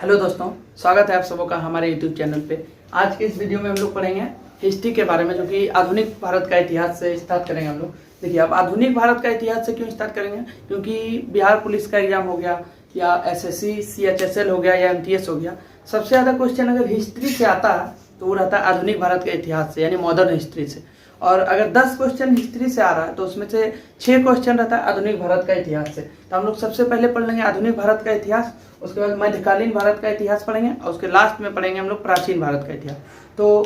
Hello दोस्तों, स्वागत है आप सबों का हमारे यूट्यूब चैनल पे। आज के इस वीडियो में हम लोग पढ़ेंगे हिस्ट्री के बारे में, जो कि आधुनिक भारत का इतिहास से स्टार्ट करेंगे हम लोग। देखिए, अब आधुनिक भारत का इतिहास से क्यों स्टार्ट करेंगे, क्योंकि बिहार पुलिस का एग्जाम हो गया या एसएससी सीएचएसएल हो गया या एमटीएस हो गया, सबसे ज़्यादा क्वेश्चन अगर हिस्ट्री से आता है तो वो रहता है आधुनिक भारत के इतिहास से, यानी मॉडर्न हिस्ट्री से। और अगर 10 क्वेश्चन हिस्ट्री से आ रहा है तो उसमें से 6 क्वेश्चन रहता है आधुनिक भारत का इतिहास से। तो हम लोग सबसे पहले पढ़ लेंगे आधुनिक भारत का इतिहास, उसके बाद मध्यकालीन भारत का इतिहास पढ़ेंगे और उसके लास्ट में पढ़ेंगे हम लोग प्राचीन भारत का इतिहास। तो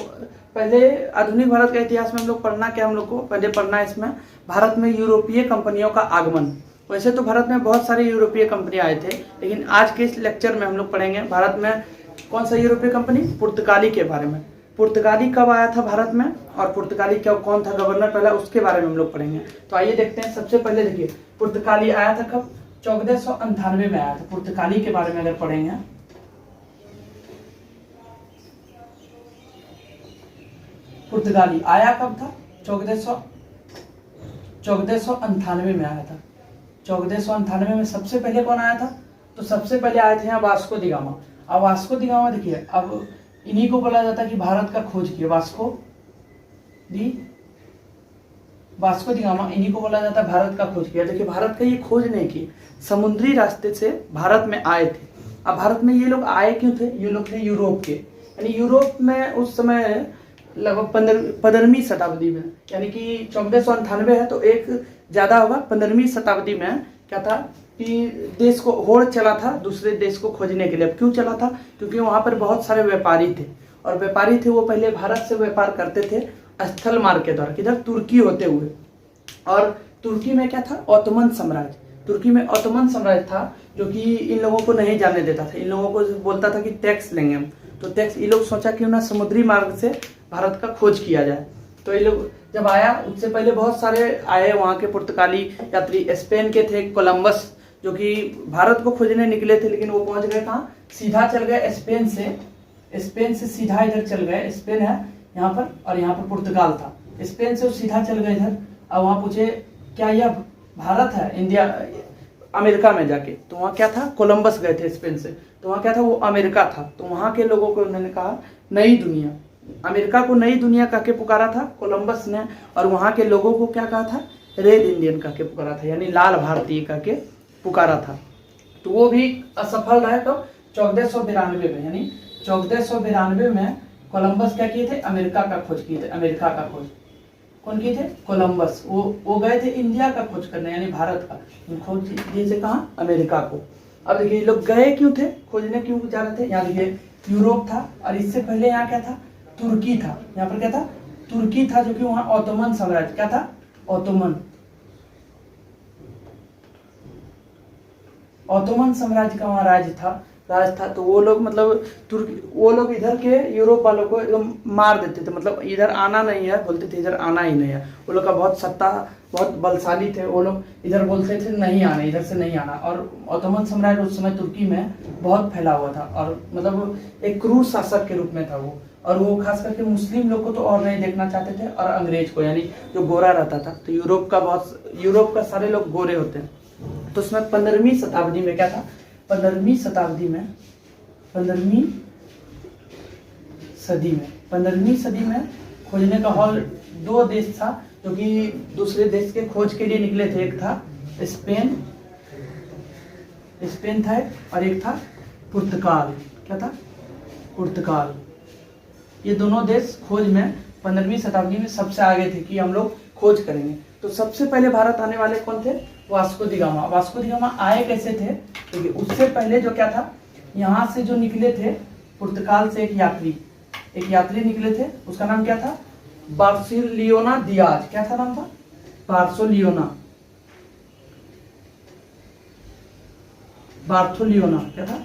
पहले आधुनिक भारत का इतिहास में हम लोग पढ़ना क्या, हम लोग को पहले पढ़ना है इसमें भारत में यूरोपीय कंपनियों का आगमन। वैसे तो भारत में बहुत सारे यूरोपीय कंपनियां आए थे, लेकिन आज के इस लेक्चर में हम लोग पढ़ेंगे भारत में कौन सा यूरोपीय कंपनी, पुर्तगाली के बारे में। पुर्तगाली कब आया था भारत में और पुर्तगाली क्या कौन था गवर्नर पहला, उसके बारे में हम लोग पढ़ेंगे। तो आइए देखते हैं। सबसे पहले देखिए, पुर्तगाली आया था कब, 1498 में आया था। पुर्तगाली के बारे में अगर पढ़ेंगे, पुर्तगाली आया कब था, 1498 में आया था। 1498 में सबसे पहले कौन आया था, तो सबसे पहले आए थे यहाँ वास्को दी गामा। अब वास्को दी गामा देखिए, अब इन्हीं को बोला जाता है कि भारत का खोज किया, वास्को दी गामा, इन्हीं को बोला जाता है भारत का खोज किया। देखिए, भारत का ये खोज नहीं की, समुद्री रास्ते से भारत में आए थे। अब भारत में ये लोग आए क्यों थे, ये लोग थे यूरोप के, यानी यूरोप में उस समय लगभग 15वीं शताब्दी में, यानी कि 1498 है तो एक ज़्यादा होगा, 15वीं शताब्दी में क्या था कि देश को होड़ चला था दूसरे देश को खोजने के लिए। अब क्यों चला था, क्योंकि वहाँ पर बहुत सारे व्यापारी थे, और व्यापारी थे वो पहले भारत से व्यापार करते थे स्थल मार्ग के द्वारा, किधर, तुर्की होते हुए। और तुर्की में क्या था, ओटोमन साम्राज्य, तुर्की में ओटोमन साम्राज्य था जो कि इन लोगों को नहीं जाने देता था। इन लोगों को बोलता था कि टैक्स लेंगे हम, तो टैक्स, ये लोग सोचा क्यों ना समुद्री मार्ग से भारत का खोज किया जाए। तो ये लोग जब आया, उससे पहले बहुत सारे आए वहाँ के पुर्तगाली यात्री। स्पेन के थे कोलंबस, जो कि भारत को खोजने निकले थे, लेकिन वो पहुंच गए कहाँ, सीधा चल गए स्पेन से सीधा इधर चल गए। स्पेन है यहाँ पर और यहाँ पर पुर्तगाल था, स्पेन से वो सीधा चल गए इधर। अब वहाँ पूछे क्या यह भारत है, इंडिया, अमेरिका में जाके, तो वहाँ क्या था, कोलंबस गए थे स्पेन से, तो वहाँ क्या था, वो अमेरिका था। तो वहाँ के लोगों को उन्होंने कहा नई दुनिया, अमेरिका को नई दुनिया कह के पुकारा था कोलंबस ने, और वहाँ के लोगों को क्या कहा था, रेड इंडियन कह के पुकारा था, यानी लाल भारतीय कह के पुकारा था। तो वो भी असफल रहा। तो 1492 में, यानी 1492 में कोलंबस क्या किए थे, अमेरिका का खोज किए थे। अमेरिका का खोज कौन किए थे, कोलंबस। वो गए थे इंडिया का खोज करने, यानी भारत का खोज किए थे कहाँ, अमेरिका को। अब देखिए, लोग गए क्यों थे, खोजने क्यों जा रहे थे। यहाँ देखिए, यूरोप था, और इससे पहले यहाँ क्या था, तुर्की था। यहाँ पर क्या था, तुर्की था, जो कि वहाँ ओटोमन साम्राज्य क्या था, ओटोमन साम्राज्य का वहाँ राज था। तो वो लोग मतलब वो लोग इधर के यूरोप वालों को एकदम मार देते थे, मतलब इधर आना नहीं है, बोलते थे इधर आना ही नहीं है। वो लोग का बहुत सत्ता, बहुत बलशाली थे वो लोग, इधर बोलते थे नहीं आना, इधर से नहीं आना। और ओटोमन साम्राज्य उस समय तुर्की में बहुत फैला हुआ था, और मतलब एक क्रूर शासक के रूप में था वो। और वो खास करके मुस्लिम लोग को तो और नहीं देखना चाहते थे, और अंग्रेज को, यानी जो गोरा रहता था। तो यूरोप का सारे लोग गोरे होते हैं। तो उसमें 15वीं शताब्दी में क्या था, 15वीं सदी में खोजने का हॉल 2 देश था जो कि दूसरे देश के खोज के लिए निकले थे। एक था स्पेन था, और एक था पुर्तगाल। क्या था, पुर्तगाल। ये दोनों देश खोज में 15वीं शताब्दी में सबसे आगे थे कि हम लोग खोज करेंगे। तो सबसे पहले भारत आने वाले कौन थे, वास्को दी गामा। वास्को दी गामा आए कैसे थे, देखिए, उससे पहले जो क्या था, यहाँ से जो निकले थे पुर्तगाल से एक यात्री निकले थे, उसका नाम क्या था, बार्सिलियोना दियाज। क्या था नाम था, बार्थोलियोना। क्या था,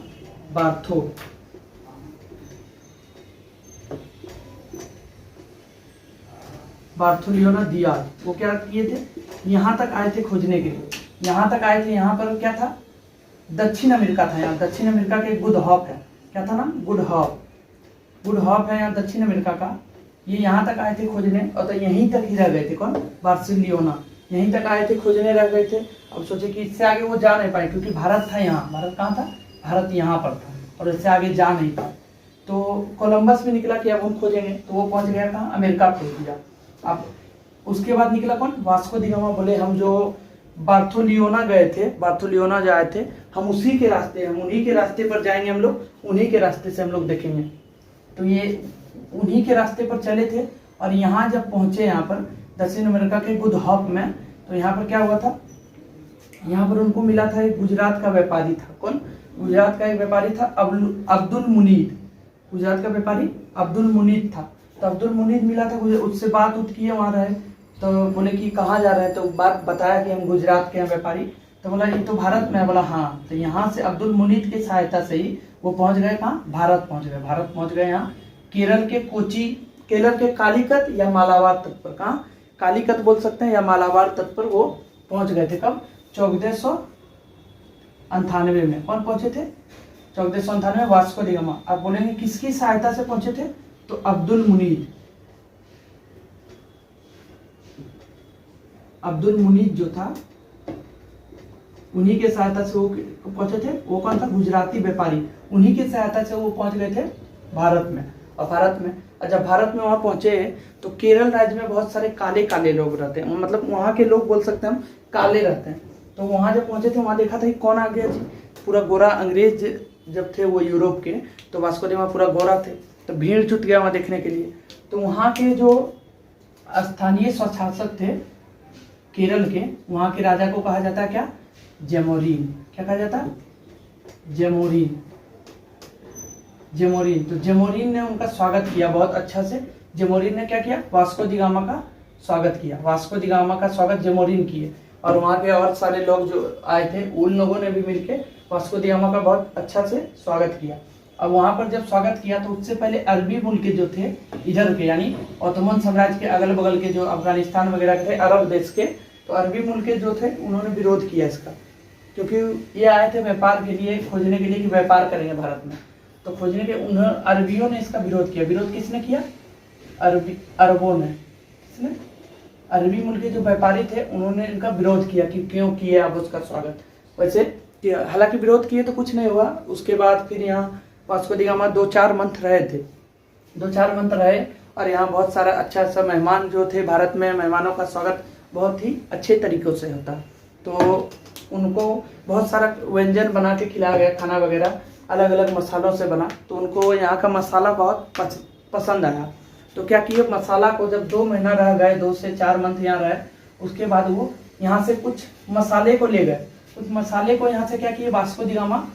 बार्थोलियोना दियाज। वो क्या किए थे, यहाँ तक आए थे खोजने के लिए, यहाँ तक आए थे। यहाँ पर क्या था, दक्षिण अमेरिका था। यहाँ दक्षिण अमेरिका के गुड हॉप है, क्या था नाम, गुड हॉप है यहाँ दक्षिण अमेरिका का। ये यहाँ तक आए थे खोजने, और तो यहीं तक ही रह गए थे। कौन, बार्सिलियोना, यहीं तक आए थे खोजने, रह गए थे। अब सोचे कि इससे आगे वो जा नहीं पाए, क्योंकि भारत था यहाँ। भारत कहाँ था, भारत यहाँ पर था। और इससे आगे जा नहीं पाए। तो कोलंबस भी निकला कि अब हम खोजेंगे, तो वो पहुंच गया कहाँ, अमेरिका खोज लिया। अब उसके बाद निकला कौन, वास्को डी गामा। बोले हम जो बार्थोलियोना गए थे, बार्थोलियोना जो आए थे, हम उसी के रास्ते, हम उन्हीं के रास्ते पर जाएंगे, हम लोग उन्हीं के रास्ते से हम लोग देखेंगे। तो ये उन्हीं के रास्ते पर चले थे। और यहाँ जब पहुंचे, यहाँ पर दक्षिण अमेरिका के गुड हॉप में, तो यहाँ पर क्या हुआ था, यहाँ पर उनको मिला था एक गुजरात का व्यापारी था। कौन, गुजरात का एक व्यापारी था, अब्दुल मुनीद। गुजरात का व्यापारी अब्दुल मुनीद था। तो अब्दुल मुनीद मिला था, उससे बात उठ की है, वहाँ रहे। तो बोले कि कहाँ जा रहे हैं, तो बात बताया कि हम गुजरात के हैं व्यापारी। तो बोला ये तो भारत में है। बोला हाँ। तो यहाँ से अब्दुल मुनीद की सहायता से ही वो पहुंच गए कहाँ, भारत पहुंच गए। भारत पहुंच गए यहाँ केरल के कोची, केरल के कालीकत या मालाबार तट पर, कहाँ, कालीकत बोल सकते हैं या मालाबार तट पर वो पहुंच गए थे। कब, 1498 में। कौन पहुंचे थे, 1498 में वास्को डी गामा। आप बोलेंगे किसकी सहायता से पहुंचे थे, तो अब्दुल मुनीद। अब्दुल मुनीद जो था, उन्हीं के सहायता से वो पहुंचे थे। वो कौन था, गुजराती व्यापारी। उन्हीं की सहायता से वो पहुंच गए थे भारत में। और भारत में, जब भारत में वहां पहुंचे तो केरल राज्य में बहुत सारे काले काले लोग रहते हैं, मतलब वहां के लोग बोल सकते हैं हम काले रहते हैं। तो वहां जब पहुंचे थे, वहां देखा था कि कौन आ गया जी, पूरा गोरा अंग्रेज जब थे वो यूरोप के, तो वास्को डी गामा पूरा गोरा थे। तो भीड़ जुट गया वहां देखने के लिए। तो वहां के जो स्थानीय स्वशासक थे केरल के, वहां के राजा को कहा जाता है क्या, जेमोरिन। क्या कहा जाता, जेमोरिन। जेमोरिन। तो जेमोरिन ने उनका स्वागत किया बहुत अच्छा से। जेमोरिन ने क्या किया, वास्को डी गामा का स्वागत किया। वास्को डी गामा का स्वागत जेमोरिन किए। और वहाँ के और सारे लोग जो आए थे, उन लोगों ने भी मिलके वास्को डी गामा का बहुत अच्छा से स्वागत किया। अब वहाँ पर जब स्वागत किया तो उससे पहले अरबी मुल्क के जो थे इधर के, यानी ओटोमन साम्राज्य के अगल बगल के जो अफगानिस्तान वगैरह के थे, अरब देश के, तो अरबी मुल्क के जो थे उन्होंने विरोध किया इसका, क्योंकि ये आए थे व्यापार के लिए, खोजने के लिए कि व्यापार करेंगे भारत में। तो खोजने के उन्होंने, अरबियों ने इसका विरोध किया। विरोध किसने किया, अरबों ने। किसने, अरबी मुल्क के जो व्यापारी थे उन्होंने इनका विरोध किया कि क्यों किए आप उसका स्वागत। वैसे हालांकि विरोध किए तो कुछ नहीं हुआ। उसके बाद फिर यहाँ वास्को डी गामा 2-4 मंथ रहे थे, 2-4 मंथ रहे। और यहाँ बहुत सारा अच्छा सा मेहमान जो थे, भारत में मेहमानों का स्वागत बहुत ही अच्छे तरीक़ों से होता। तो उनको बहुत सारा व्यंजन बना के खिलाया गया, खाना वगैरह अलग अलग मसालों से बना। तो उनको यहाँ का मसाला बहुत पसंद आया। तो क्या किए, मसाला को जब 2 महीना रह गए, 2 से 4 मंथ यहाँ रहे, उसके बाद वो यहाँ से कुछ मसाले को ले गए। कुछ मसाले को यहाँ से क्या किए, वास्को डी गामा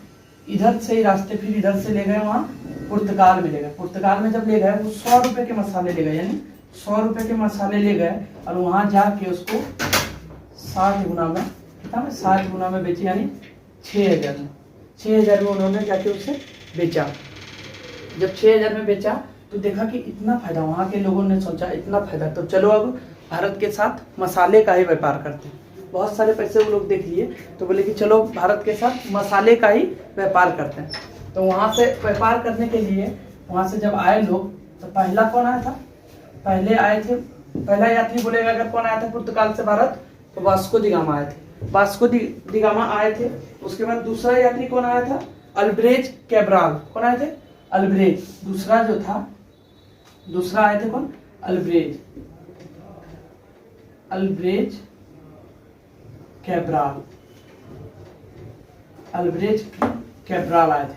इधर से ही रास्ते फिर इधर से ले गए, वहाँ पुर्तगाल में ले गए। पुर्तगाल में जब ले गए, वो 100 रुपये के मसाले ले गए, यानी 100 रुपये के मसाले ले गए। और वहाँ जाके उसको 60 गुना में, कितना में, 60 गुना में बेचे, यानी 6000 में। 6000 में उन्होंने जाके उसे बेचा। जब 6000 में बेचा तो देखा कि इतना फायदा, वहाँ के लोगों ने सोचा इतना फायदा, तो चलो अब भारत के साथ मसाले का ही व्यापार करते हैं। बहुत सारे पैसे वो लोग देख लिए, तो बोले कि चलो भारत के साथ मसाले का ही व्यापार करते हैं। तो वहाँ से व्यापार करने के लिए, वहाँ से जब आए लोग, तो पहला कौन आया था, पहले आए थे, पहला यात्री बोलेगा अगर कौन आया था पुर्तगाल से भारत, तो वास्को डी गामा आए थे। वास्को डी गामा आए थे। उसके बाद दूसरा यात्री कौन आया था, अल्ब्रेज कैब्राल। कौन आए थे, अल्ब्रेज। दूसरा जो था, दूसरा आए थे कौन, अल्ब्रेज कैब्राल। अल्ब्रेज कैब्राल आए थे।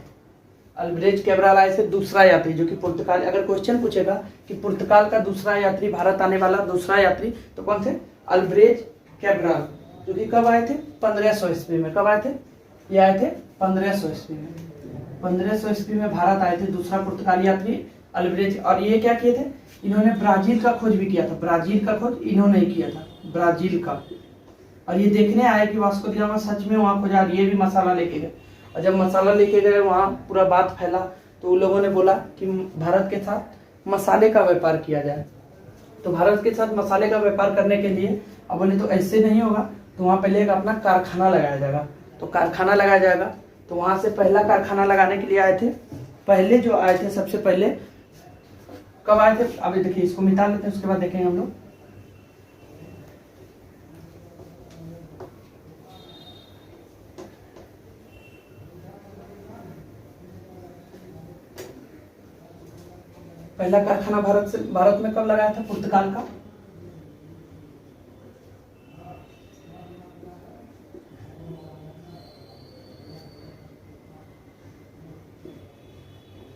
अल्ब्रेज कैब्राल आए थे दूसरा यात्री, जो कि पुर्तगाल, अगर क्वेश्चन पूछेगा कि पुर्तगाल का दूसरा यात्री, भारत आने वाला दूसरा यात्री, तो कौन थे, अल्ब्रेज कैब्राल, जो कि कब आए थे, 1500 ईस्वी में। कब आए थे, ये आए थे 1500 ईस्वी में। 1500 ईस्वी में भारत आए थे दूसरा पुर्तगाली यात्री अल्ब्रेज। और ये क्या किए थे, इन्होंने ब्राजील का खोज भी किया था। ब्राजील का खोज इन्होंने ही किया था, ब्राजील का। और ये देखने आए कि वास्को डी गामा सच में वहाँ खोजा, ये भी मसाला लेके गए। और जब मसाला लेके गए, वहाँ पूरा बात फैला, तो उन लोगों ने बोला कि भारत के साथ मसाले का व्यापार किया जाए। तो भारत के साथ मसाले का व्यापार करने के लिए, अब बोले तो ऐसे नहीं होगा, तो वहाँ पहले एक अपना कारखाना लगाया जाएगा। तो कारखाना लगाया जाएगा, तो वहाँ से पहला कारखाना लगाने के लिए आए थे। पहले जो आए थे, सबसे पहले कब आए थे, अभी देखिए इसको मिटा लेते हैं, उसके बाद देखेंगे हम लोग। पहला कारखाना भारत में कब लगाया था पुर्तगाल का?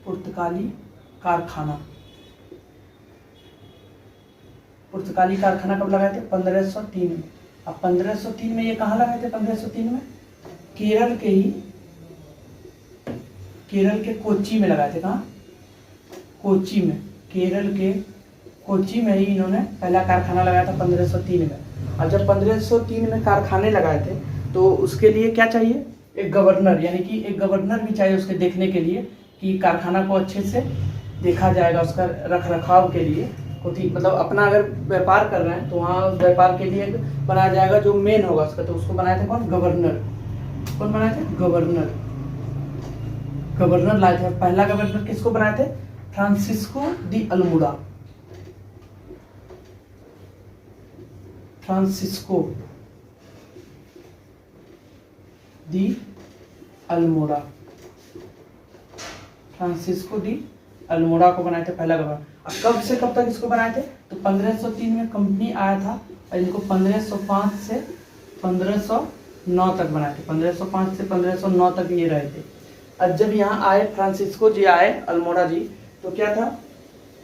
पुर्तगाली कारखाना कब लगाए थे? 1503 में। अब 1503 में ये कहाँ लगाए थे? 1503 में केरल के कोच्चि में लगाए थे। कहाँ? कोच्चि में। केरल के कोच्चि में ही इन्होंने पहला कारखाना लगाया था 1503 में। और जब 1503 में कारखाने लगाए थे तो उसके लिए क्या चाहिए? एक गवर्नर, यानी कि एक गवर्नर भी चाहिए उसके देखने के लिए कि कारखाना को अच्छे से देखा जाएगा, उसका रख रखाव के लिए मतलब अपना अगर व्यापार कर रहे हैं तो वहाँ व्यापार के लिए बनाया जाएगा जो मेन होगा उसका। तो उसको बनाए थे कौन? गवर्नर। कौन बनाए थे? गवर्नर लाए थे। पहला गवर्नर किसको बनाए थे? फ्रांसिस्को दी अल्मोड़ा। फ्रांसिस्को दी अल्मोड़ा को बनाए थे पहला गवर्नर। अब कब से कब तक इसको बनाए थे? तो 1503 में कंपनी आया था और इनको 1505 से 1509 तक बनाए थे। 1505 से 1509 तक ये रहे थे। अब जब यहाँ आए फ्रांसिस्को जी आए अल्मोड़ा जी, तो क्या था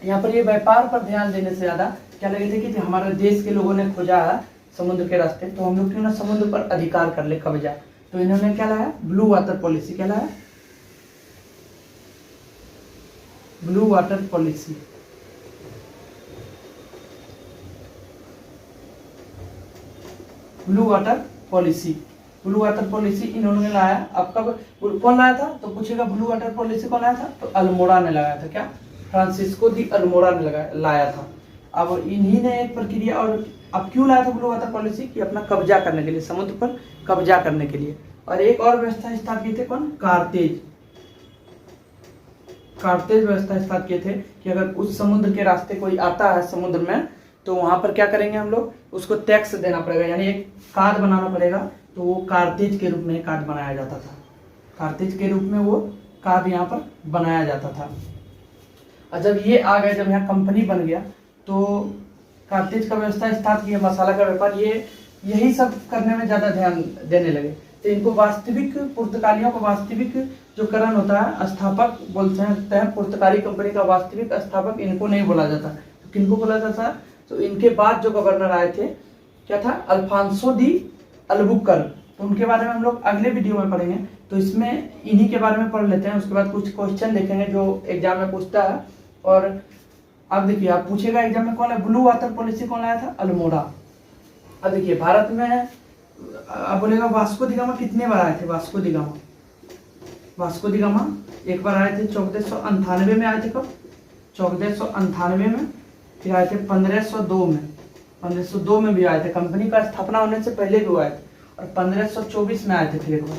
यहाँ पर? ये व्यापार पर ध्यान देने से ज़्यादा क्या लगे थे कि हमारे देश के लोगों ने खोजा है समुद्र के रास्ते, तो हम लोग क्यों ना समुद्र पर अधिकार कर ले, कब्जा। तो इन्होंने क्या लाया? Blue water policy. क्या लाया? Blue water policy. Blue water policy इन्होंने लाया। अब कब कौन लाया था? तो पूछेगा ब्लू वाटर पॉलिसी कौन लाया था? तो अल्मोड़ा ने लगाया था। क्या? फ्रांसिस्को दी अल्मोड़ा ने लाया था। अब इन्हीं ने एक प्रक्रिया, और अब क्यों लाया था ब्लू वाटर पॉलिसी? कि अपना कब्जा करने के लिए, समुद्र पर कब्जा करने के लिए। और एक और व्यवस्था स्थापित किए थे कौन? कार्तेज व्यवस्था स्थापित किए थे कि अगर उस समुद्र के रास्ते कोई आता है समुद्र में तो वहां पर क्या करेंगे हम लोग? उसको टैक्स देना पड़ेगा, यानी एक कार्ड बनाना पड़ेगा। तो वो कार्तेज के रूप में कार्ड बनाया जाता था। कार्तेज के रूप में वो कार्ड यहाँ पर बनाया जाता था। और जब ये आ गए, जब यहाँ कंपनी बन गया तो कार्तेज का व्यवस्था स्थापित किया, मसाला का व्यापार, ये यही सब करने में ज़्यादा ध्यान देने लगे। तो इनको वास्तविक पुर्तगालियों को वास्तविक जो करण होता है, स्थापक बोलते हैं। पुर्तगाली कंपनी का वास्तविक स्थापक इनको नहीं बोला जाता। तो किनको बोला जाता? तो इनके बाद जो गवर्नर आए थे क्या था? Alfonso de Albuquerque. तो उनके बारे में हम लोग अगले वीडियो में पढ़ेंगे। तो इसमें इन्हीं के बारे में पढ़ लेते हैं, उसके बाद कुछ क्वेश्चन देखेंगे जो एग्जाम में पूछता है। और अब देखिए, आप पूछेगा एग्जाम में कौन है? ब्लू वाटर पॉलिसी कौन लाया था? अल्मोड़ा। अब देखिए भारत में अब बोलेगा वास्को दी गामा कितने बार आए थे? वास्को दी गामा एक बार आए थे 1498 में आए थे। कब? 1498 में। फिर आए थे 1502 में। 1502 में भी आए थे, कंपनी का स्थापना होने से पहले भी आए थे। और 1524 में आए थे फिर एक बार।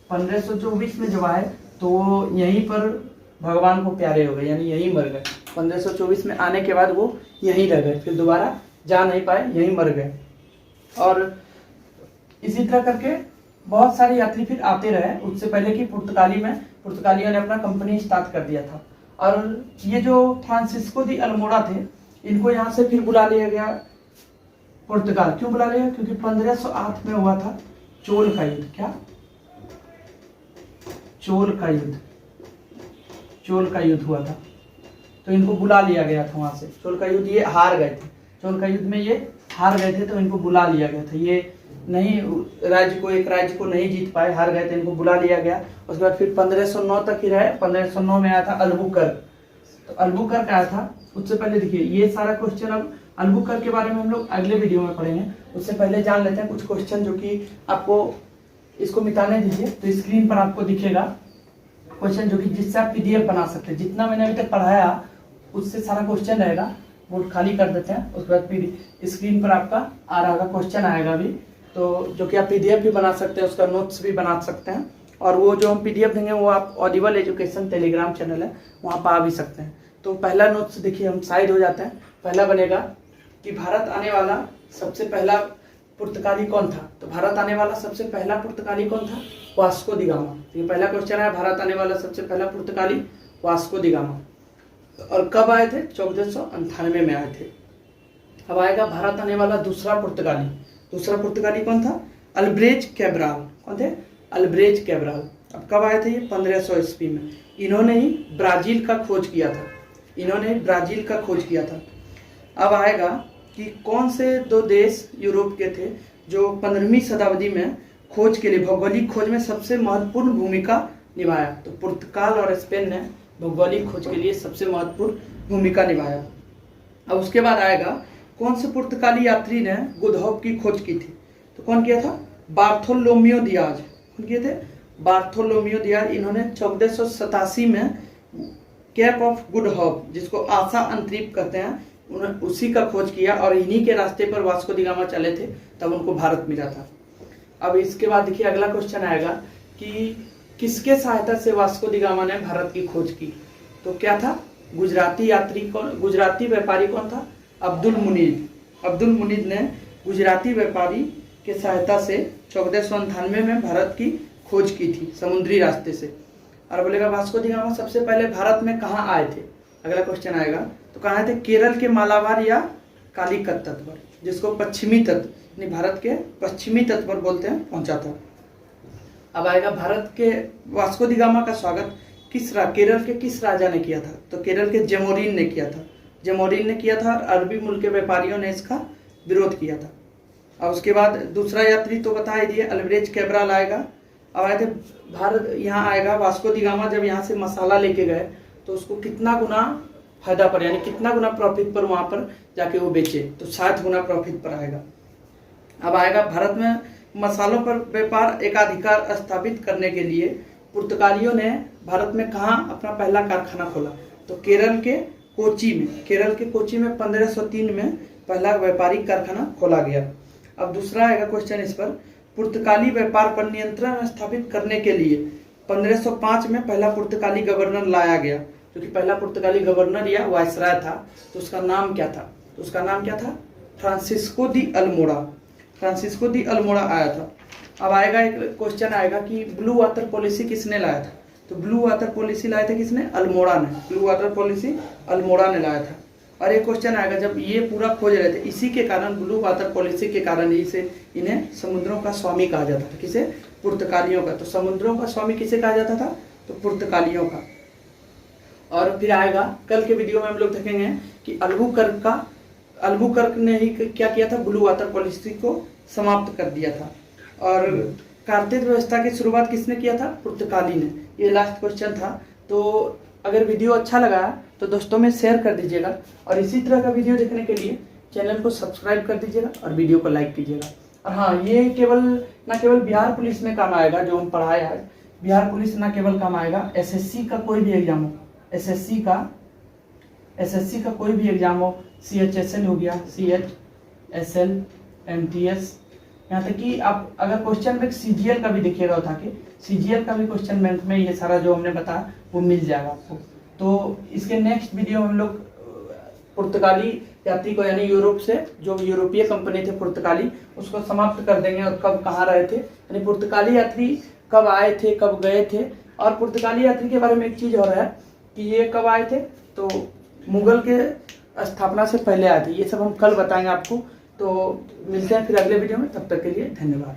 1524 में जब आए तो वो यहीं पर भगवान को प्यारे हो गए, यानी यहीं मर गए। 1524 में आने के बाद वो यहीं रह गए, फिर दोबारा जा नहीं पाए, यहीं मर गए। और इसी तरह करके बहुत सारे यात्री फिर आते रहे, उससे पहले कि पुर्तगालियों ने अपना कंपनी स्टार्ट कर दिया था। और ये जो फ्रांसिस्को दी अल्मोड़ा थे, इनको यहाँ से फिर बुला लिया गया पुर्तगाल। क्यों बुला लिया? क्योंकि 1508 में हुआ था चोल का युद्ध। क्या? चोल का युद्ध हुआ था, तो इनको बुला लिया गया था वहां से। चोल का युद्ध ये हार गए थे, चोल का युद्ध में ये हार गए थे, तो इनको बुला लिया गया था। ये नहीं एक राज्य को नहीं जीत पाए, हार गए थे, इनको बुला लिया गया। उसके बाद फिर 1509 तक ही रहे। 1509 में आया था अल्बुकर्क। तो अल्बुकर्क आया था। उससे पहले देखिए, ये सारा क्वेश्चन अब अल्बुकर्क के बारे में हम लोग अगले वीडियो में पढ़ेंगे। उससे पहले जान लेते हैं कुछ क्वेश्चन जो कि आपको, इसको मिटाने दीजिए तो स्क्रीन पर आपको दिखेगा क्वेश्चन, जो कि जिससे आप पीडीएफ बना सकते हैं। जितना मैंने अभी तक पढ़ाया उससे सारा क्वेश्चन रहेगा। बोर्ड खाली कर देते हैं, उसके बाद फिर स्क्रीन पर आपका आ रहा होगा, क्वेश्चन आएगा अभी, तो जो कि आप पीडीएफ भी बना सकते हैं, उसका नोट्स भी बना सकते हैं। और वो जो हम पीडीएफ देंगे वो आप ऑडिबल एजुकेशन टेलीग्राम चैनल है, वहाँ पर आ भी सकते हैं। तो पहला नोट्स देखिए, हम साइड हो जाते हैं। पहला बनेगा कि भारत आने वाला सबसे पहला पुर्तगाली कौन था? तो भारत आने वाला सबसे पहला पुर्तगाली कौन था? वास्को दी गामा। ये पहला क्वेश्चन है, भारत आने वाला सबसे पहला पुर्तगाली वास्को दी गामा। और कब आए थे? 1498 में आए थे। अब आएगा भारत आने वाला दूसरा पुर्तगाली कौन था? अल्ब्रेज कैब्राल। कौन थे? अल्ब्रेज कैब्राल। अब कब आए थे ये? 1500 ईस्वी में। इन्होंने ही ब्राजील का खोज किया था। अब आएगा कि कौन से दो देश यूरोप के थे जो 15वीं शताब्दी में खोज के लिए, भौगोलिक खोज में सबसे महत्वपूर्ण भूमिका निभाया? तो पुर्तगाल और स्पेन ने भौगोलिक खोज के लिए सबसे महत्वपूर्ण भूमिका निभाया। अब उसके बाद आएगा कौन से पुर्तगाली यात्री ने गुडहॉप की खोज की थी? तो कौन किया था? बार्थोलोम्यो दियाज। कौन किए थे? बार्थोलोम्यो दियाज। इन्होंने 1487 में केप ऑफ गुड होप, जिसको आशा अंतरीप कहते हैं, उन्होंने उसी का खोज किया और इन्हीं के रास्ते पर वास्को दी गामा चले थे, तब उनको भारत मिला था। अब इसके बाद देखिए अगला क्वेश्चन आएगा कि किसके सहायता से वास्को दी गामा ने भारत की खोज की? तो क्या था? गुजराती व्यापारी कौन था? अब्दुल मुनीद ने गुजराती व्यापारी के सहायता से 1498 में भारत की खोज की थी समुद्री रास्ते से। और बोलेगा वास्को दी गामा सबसे पहले भारत में कहाँ आए थे? अगला क्वेश्चन आएगा, तो कहाँ आए थे? केरल के मालाबार या कालीकत तट पर, जिसको पश्चिमी तट, यानी भारत के पश्चिमी तट पर बोलते हैं, पहुंचा था। अब आएगा भारत के वास्को दी गामा का स्वागत केरल के किस राजा ने किया था? तो केरल के जमोरिन ने किया था। और अरबी मुल्क के व्यापारियों ने इसका विरोध किया था। और उसके बाद दूसरा यात्री तो बता ही दिए, अल्ब्रेज कैब्राल आएगा। अब आए थे भारत, यहाँ आएगा वास्को दी गामा जब यहाँ से मसाला लेके गए तो उसको कितना गुना फायदा पर, यानी कितना गुना प्रॉफिट पर वहाँ पर जाके वो बेचे, तो 7 गुना प्रॉफिट पर आएगा। अब आएगा भारत में मसालों पर व्यापार एकाधिकार स्थापित करने के लिए पुर्तगालियों ने भारत में कहाँ अपना पहला कारखाना खोला? तो केरल के कोची में 1503 में पहला व्यापारिक कारखाना खोला गया। अब दूसरा आएगा क्वेश्चन इस पर, पुर्तगाली व्यापार पर नियंत्रण स्थापित करने के लिए 1505 में पहला पुर्तगाली गवर्नर लाया गया, जो कि पहला पुर्तगाली गवर्नर या वायसराय था। तो उसका नाम क्या था? फ्रांसिस्को दी अल्मोड़ा आया था। अब आएगा एक क्वेश्चन आएगा कि ब्लू वाटर पॉलिसी किसने लाया था? तो ब्लू वाटर पॉलिसी लाया था किसने? अल्मोड़ा ने लाया था। और एक क्वेश्चन आएगा, जब ये पूरा खोज रहे थे, इसी के कारण, ब्लू वाटर पॉलिसी के कारण इन्हें समुद्रों का स्वामी कहा जाता था। किसे? पुर्तगालियों का। तो समुद्रों का स्वामी किसे कहा जाता था? तो पुर्तगालियों का। और फिर आएगा कल के वीडियो में हम लोग देखेंगे कि अल्बुकर्क ने ही क्या किया था? ब्लू वाटर पॉलिसी को समाप्त कर दिया था। और कार्तेज व्यवस्था की शुरुआत किसने किया था? पुर्तगाली ने। ये लास्ट क्वेश्चन था। तो अगर वीडियो अच्छा लगा तो दोस्तों में शेयर कर दीजिएगा, और इसी तरह का वीडियो देखने के लिए चैनल को सब्सक्राइब कर दीजिएगा और वीडियो को लाइक कीजिएगा। और हाँ, ये न केवल बिहार पुलिस में काम आएगा जो हम पढ़ाए आज। बिहार पुलिस न केवल काम आएगा, एसएससी का कोई भी एग्जाम हो, एसएससी का कोई भी एग्जाम हो, CHSL हो गया, CHSL, MTS, यहाँ तक कि आप अगर क्वेश्चन बैंक CGL का भी देखिएगा उठा के, CGL का भी क्वेश्चन बैंक में ये सारा जो हमने बताया वो मिल जाएगा आपको। तो इसके नेक्स्ट वीडियो में हम लोग पुर्तगाली यात्री को, यानी यूरोप से जो यूरोपीय कंपनी थे पुर्तगाली, उसको समाप्त कर देंगे और कब कहाँ रहे थे, यानी पुर्तगाली यात्री कब आए थे, कब गए थे। और पुर्तगाली यात्री के बारे में एक चीज़ और है कि ये कब आए थे, तो मुगल के स्थापना से पहले आए थे। ये सब हम कल बताएंगे आपको। तो मिलते हैं फिर अगले वीडियो में, तब तक के लिए धन्यवाद।